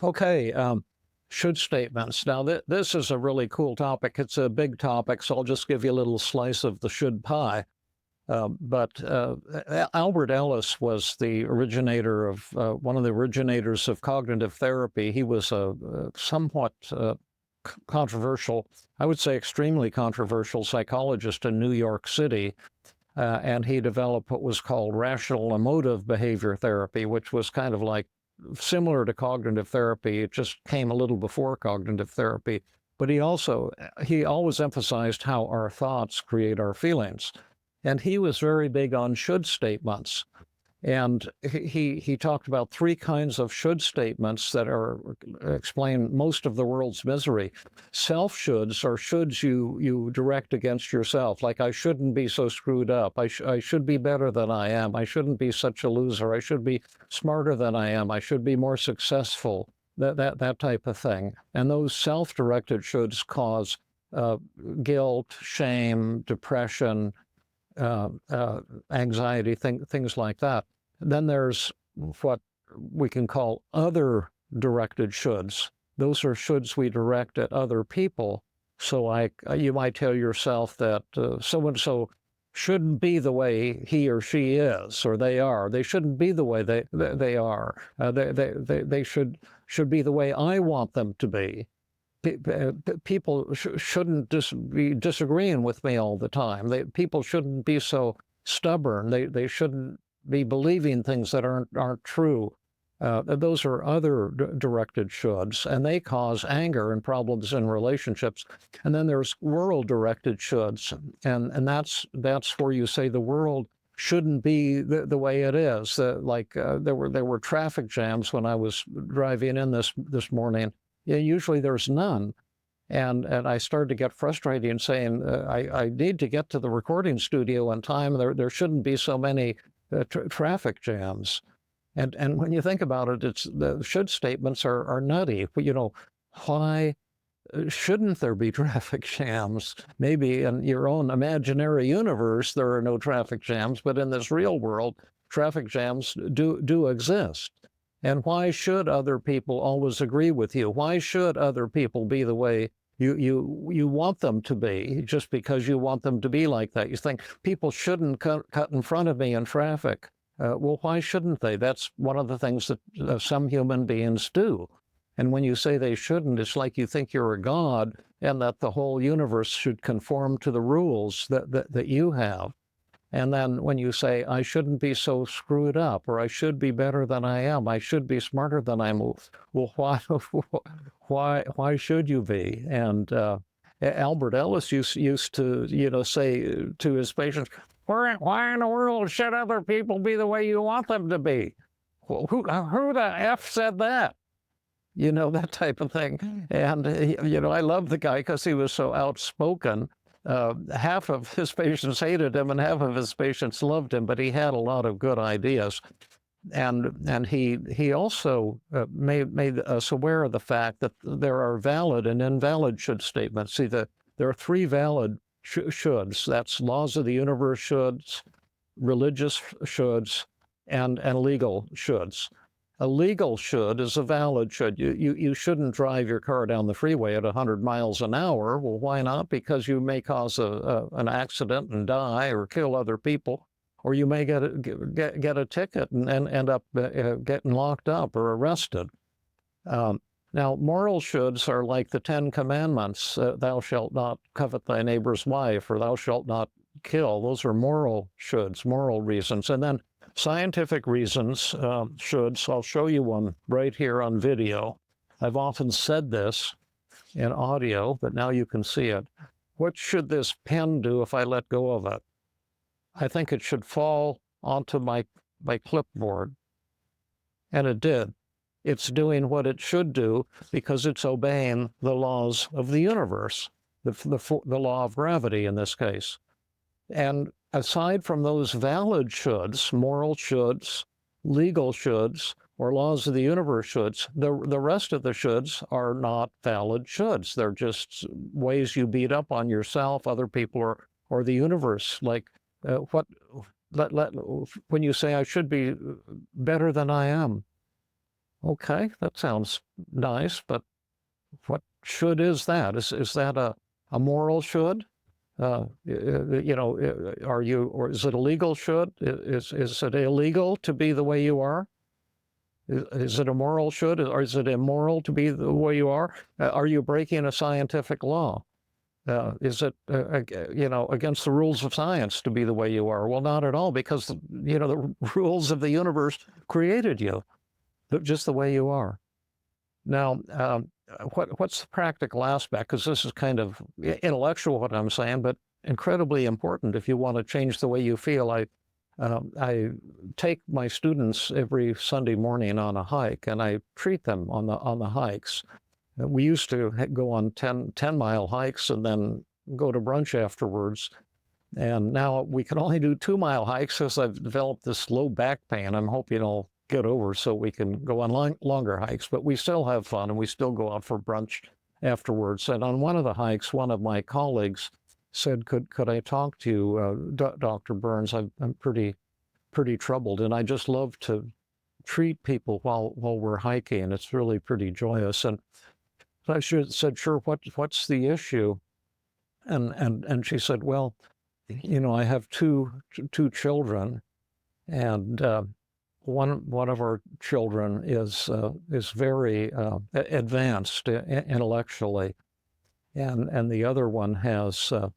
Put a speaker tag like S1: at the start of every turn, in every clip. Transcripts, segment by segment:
S1: Okay, should statements. Now, this is a really cool topic. It's a big topic, so I'll just give you a little slice of the should pie. But Albert Ellis was the originator of one of the originators of cognitive therapy. He was a somewhat controversial, I would say extremely controversial psychologist in New York City. And he developed what was called rational emotive behavior therapy, which was kind of like similar to cognitive therapy. It just came a little before cognitive therapy. But he always emphasized how our thoughts create our feelings. And he was very big on should statements. And he talked about three kinds of should statements that explain most of the world's misery. Self shoulds are shoulds you direct against yourself, like I shouldn't be so screwed up. I should be better than I am. I shouldn't be such a loser. I should be smarter than I am. I should be more successful. That type of thing. And those self-directed shoulds cause guilt, shame, depression, anxiety, things like that. Then there's what we can call other directed shoulds. Those are shoulds we direct at other people. So you might tell yourself that so-and-so shouldn't be the way he or she is, or they are. They shouldn't be the way they are. They should be the way I want them to be. People shouldn't be disagreeing with me all the time. People shouldn't be so stubborn. They shouldn't be believing things that aren't true. Those are other directed shoulds, and they cause anger and problems in relationships. And then there's world-directed shoulds, and that's where you say the world shouldn't be the way it is. There were traffic jams when I was driving in this morning. Yeah, usually there's none. And I started to get frustrated and saying, I need to get to the recording studio on time. There shouldn't be so many traffic jams. And when you think about it, the should statements are nutty. Why shouldn't there be traffic jams? Maybe in your own imaginary universe, there are no traffic jams, but in this real world, traffic jams do exist. And why should other people always agree with you? Why should other people be the way you want them to be, just because you want them to be like that? You think people shouldn't cut in front of me in traffic. Well, why shouldn't they? That's one of the things that some human beings do. And when you say they shouldn't, it's like you think you're a god and that the whole universe should conform to the rules that you have. And then when you say, I shouldn't be so screwed up, or I should be better than I am, I should be smarter than I am, well, why should you be? And Albert Ellis used to, say to his patients, why in the world should other people be the way you want them to be? Well, who the F said that? That type of thing. And, I love the guy because he was so outspoken. Half of his patients hated him and half of his patients loved him, but he had a lot of good ideas. And he also made us aware of the fact that there are valid and invalid should statements. See, there are three valid shoulds. That's laws of the universe shoulds, religious shoulds, and legal shoulds. A legal should is a valid should. You shouldn't drive your car down the freeway at 100 miles an hour. Well, why not? Because you may cause an accident and die or kill other people, or you may get a ticket and end up getting locked up or arrested. Now, moral shoulds are like the Ten Commandments. Thou shalt not covet thy neighbor's wife, or thou shalt not kill. Those are moral shoulds, moral reasons. And then scientific reasons, shoulds. I'll show you one right here on video. I've often said this in audio, but now you can see it. What should this pen do if I let go of it? I think it should fall onto my clipboard. And it did. It's doing what it should do because it's obeying the laws of the universe, the law of gravity in this case. And aside from those valid shoulds, moral shoulds, legal shoulds, or laws of the universe shoulds, the rest of the shoulds are not valid shoulds. They're just ways you beat up on yourself, other people, or the universe. Like when you say I should be better than I am, Okay, that sounds nice, but what should is that? Is that a moral should? Are you, or is it a legal should? Is it illegal to be the way you are? Is it a moral should, or is it immoral to be the way you are? Are you breaking a scientific law? Is it, against the rules of science to be the way you are? Well, not at all, because, the rules of the universe created you just the way you are. Now, what's the practical aspect? Because this is kind of intellectual, what I'm saying, but incredibly important if you want to change the way you feel. I take my students every Sunday morning on a hike, and I treat them on the hikes. We used to go on 10-mile hikes and then go to brunch afterwards. And now we can only do 2-mile hikes as I've developed this low back pain. I'm hoping I'll get over so we can go on longer hikes, but we still have fun and we still go out for brunch afterwards. And on one of the hikes, one of my colleagues said, could I talk to you, Dr. Burns? I'm pretty troubled, and I just love to treat people while we're hiking. It's really pretty joyous. And I said, sure, what's the issue? And she said, well, I have two children, and one of our children is very advanced intellectually, and the other one has a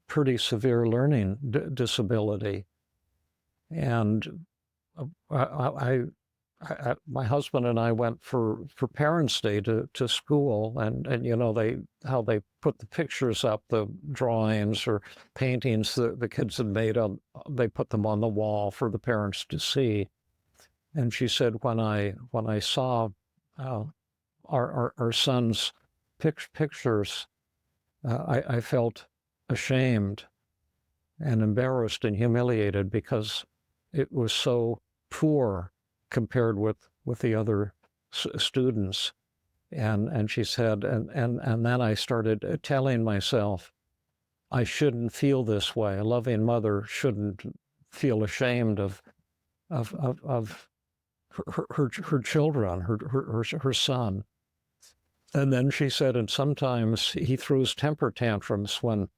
S1: pretty severe learning disability. And my husband and I went for Parents' Day to school, and how they put the pictures up, the drawings or paintings the kids had made up, they put them on the wall for the parents to see. And she said, when I saw our son's pictures, I felt ashamed and embarrassed and humiliated because it was so poor compared with the other students. And she said, and then I started telling myself, I shouldn't feel this way. A loving mother shouldn't feel ashamed of her children, her son. And then she said, and sometimes he throws temper tantrums when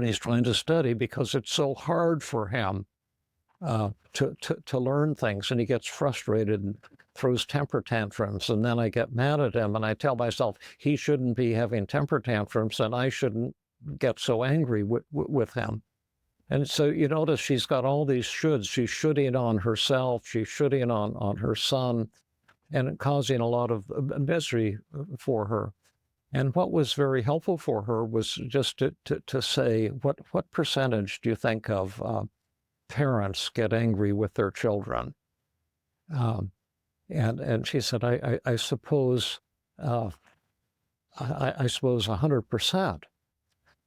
S1: he's trying to study because it's so hard for him to learn things, and he gets frustrated and throws temper tantrums. And then I get mad at him, and I tell myself he shouldn't be having temper tantrums, and I shouldn't get so angry with him. And so you notice she's got all these shoulds. She's shoulding on herself, she's shoulding on her son, and causing a lot of misery for her. And what was very helpful for her was just to say, what percentage do you think of parents get angry with their children? And she said, I suppose I suppose 100%.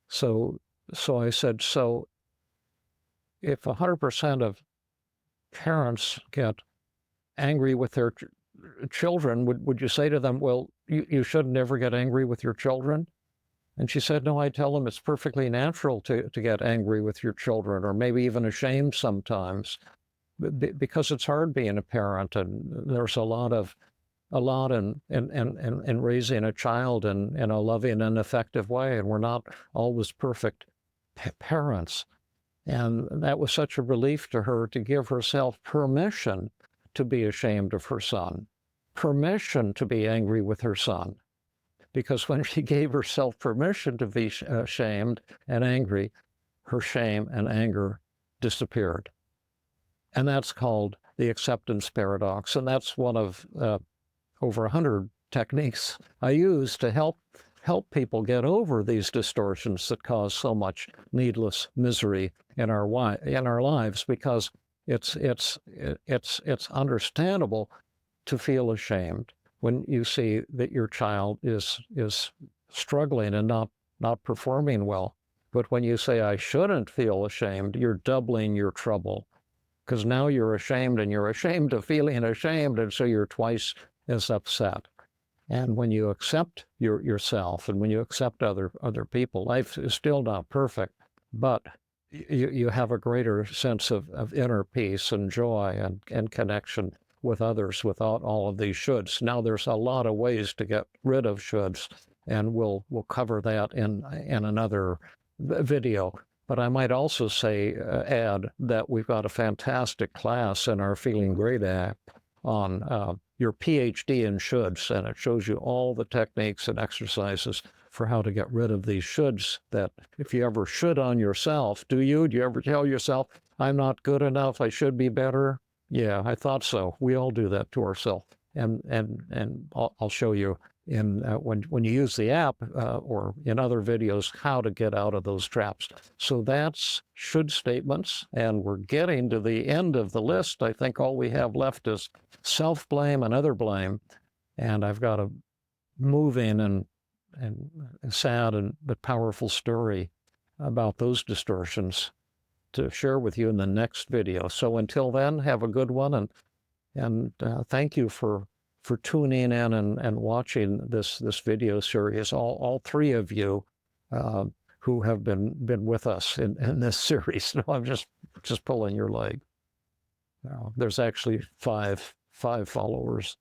S1: So I said, so if 100% of parents get angry with their children, would you say to them, well, you should never get angry with your children? And she said, no, I tell them it's perfectly natural to get angry with your children, or maybe even ashamed sometimes, because it's hard being a parent, and there's a lot in raising a child in a loving and effective way, and we're not always perfect parents. And that was such a relief to her to give herself permission to be ashamed of her son, permission to be angry with her son. Because when she gave herself permission to be ashamed and angry, her shame and anger disappeared. And that's called the acceptance paradox. And that's one of over 100 techniques I use to help people get over these distortions that cause so much needless misery in our lives, because it's understandable to feel ashamed when you see that your child is struggling and not performing well. But when you say, I shouldn't feel ashamed, you're doubling your trouble, because now you're ashamed, and you're ashamed of feeling ashamed, and so you're twice as upset. And when you accept yourself, and when you accept other people, life is still not perfect, but you have a greater sense of inner peace and joy and connection with others without all of these shoulds. Now, there's a lot of ways to get rid of shoulds, and we'll cover that in another video. But I might also say, add that we've got a fantastic class in our Feeling Great app on your PhD in shoulds, and it shows you all the techniques and exercises for how to get rid of these shoulds that if you ever should on yourself, do you ever tell yourself, I'm not good enough, I should be better? Yeah, I thought so. We all do that to ourselves. And I'll show you in when you use the app or in other videos how to get out of those traps. So that's should statements, and we're getting to the end of the list. I think all we have left is self-blame and other blame, and I've got a moving and sad but powerful story about those distortions to share with you in the next video. So until then, have a good one, and thank you for tuning in and watching this video series. All three of you who have been with us in this series. No, I'm just pulling your leg. There's actually five followers.